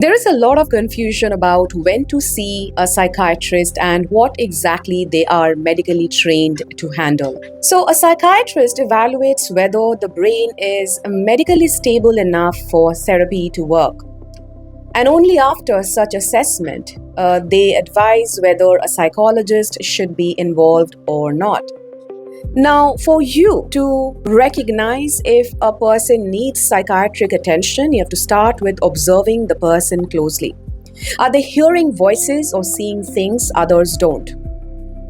There is a lot of confusion about when to see a psychiatrist and what exactly they are medically trained to handle. So, a psychiatrist evaluates whether the brain is medically stable enough for therapy to work. And only after such assessment, they advise whether a psychologist should be involved or not. Now, for you to recognize if a person needs psychiatric attention, you have to start with observing the person closely. Are they hearing voices or seeing things others don't?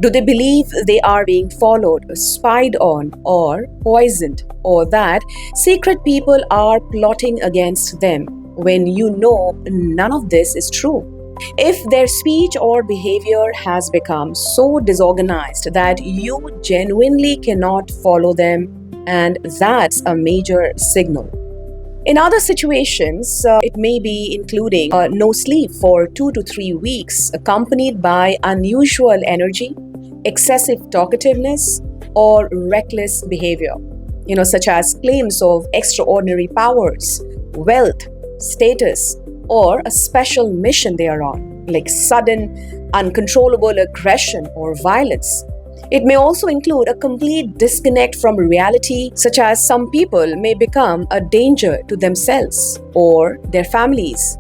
Do they believe they are being followed, spied on, or poisoned, or that secret people are plotting against them when you know none of this is true? If their speech or behavior has become so disorganized that you genuinely cannot follow them, and that's a major signal. In other situations, it may be including no sleep for 2 to 3 weeks, accompanied by unusual energy, excessive talkativeness, or reckless behavior, such as claims of extraordinary powers, wealth, status, or a special mission they are on, like sudden, uncontrollable aggression or violence. It may also include a complete disconnect from reality, such as some people may become a danger to themselves or their families.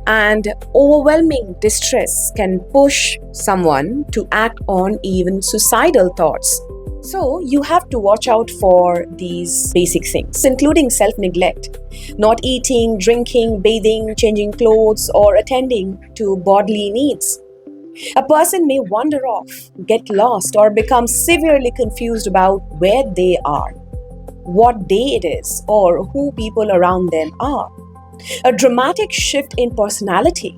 And overwhelming distress can push someone to act on even suicidal thoughts. So, you have to watch out for these basic things, including self-neglect, not eating, drinking, bathing, changing clothes, or attending to bodily needs. A person may wander off, get lost, or become severely confused about where they are, what day it is, or who people around them are. A dramatic shift in personality,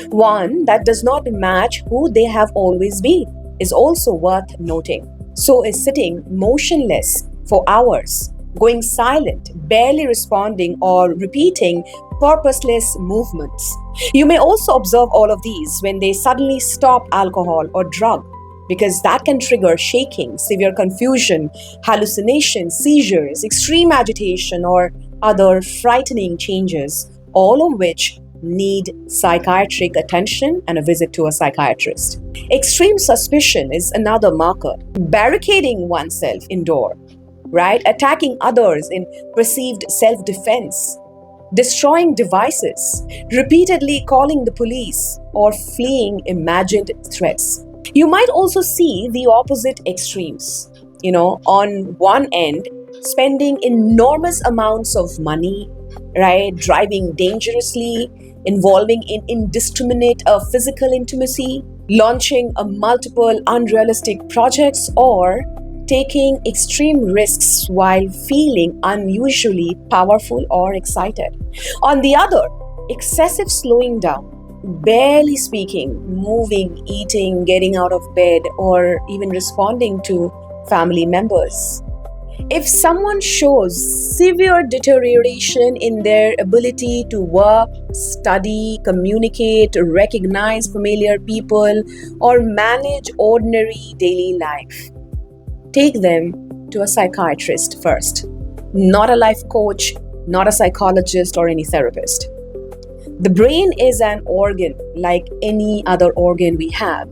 one that does not match who they have always been, is also worth noting. So is sitting motionless for hours, going silent, barely responding, or repeating purposeless movements. You may also observe all of these when they suddenly stop alcohol or drug, because that can trigger shaking, severe confusion, hallucinations, seizures, extreme agitation, or other frightening changes, all of which need psychiatric attention and a visit to a psychiatrist. Extreme suspicion is another marker. Barricading oneself indoor, right? Attacking others in perceived self-defense, destroying devices, repeatedly calling the police, or fleeing imagined threats. You might also see the opposite extremes. On one end, spending enormous amounts of money, right? Driving dangerously, involving in indiscriminate physical intimacy, launching multiple unrealistic projects, or taking extreme risks while feeling unusually powerful or excited. On the other, excessive slowing down, barely speaking, moving, eating, getting out of bed, or even responding to family members. If someone shows severe deterioration in their ability to work, study, communicate, recognize familiar people, or manage ordinary daily life, take them to a psychiatrist first, not a life coach, not a psychologist, or any therapist. The brain is an organ like any other organ we have.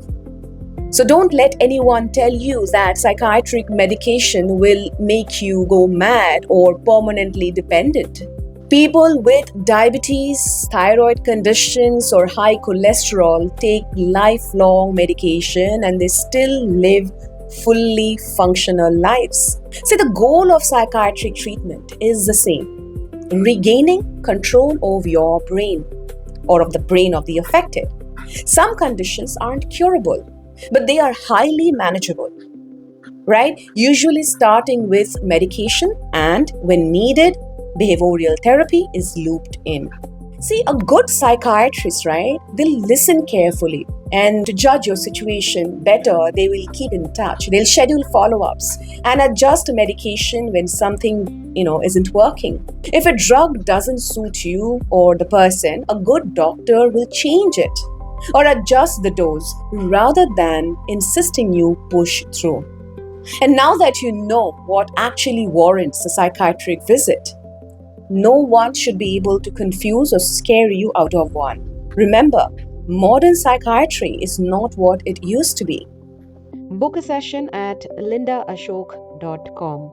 So don't let anyone tell you that psychiatric medication will make you go mad or permanently dependent. People with diabetes, thyroid conditions, or high cholesterol take lifelong medication and they still live fully functional lives. See, the goal of psychiatric treatment is the same: regaining control of your brain or of the brain of the affected. Some conditions aren't curable, but they are highly manageable, right? Usually starting with medication, and when needed, behavioral therapy is looped in. See, a good psychiatrist, right, they'll listen carefully, and to judge your situation better, they will keep in touch. They'll schedule follow-ups and adjust medication when something, isn't working. If a drug doesn't suit you or the person, a good doctor will change it or adjust the dose rather than insisting you push through. And now that you know what actually warrants a psychiatric visit, No one should be able to confuse or scare you out of one. Remember, modern psychiatry is not what it used to be. Book a session at lindaashok.com.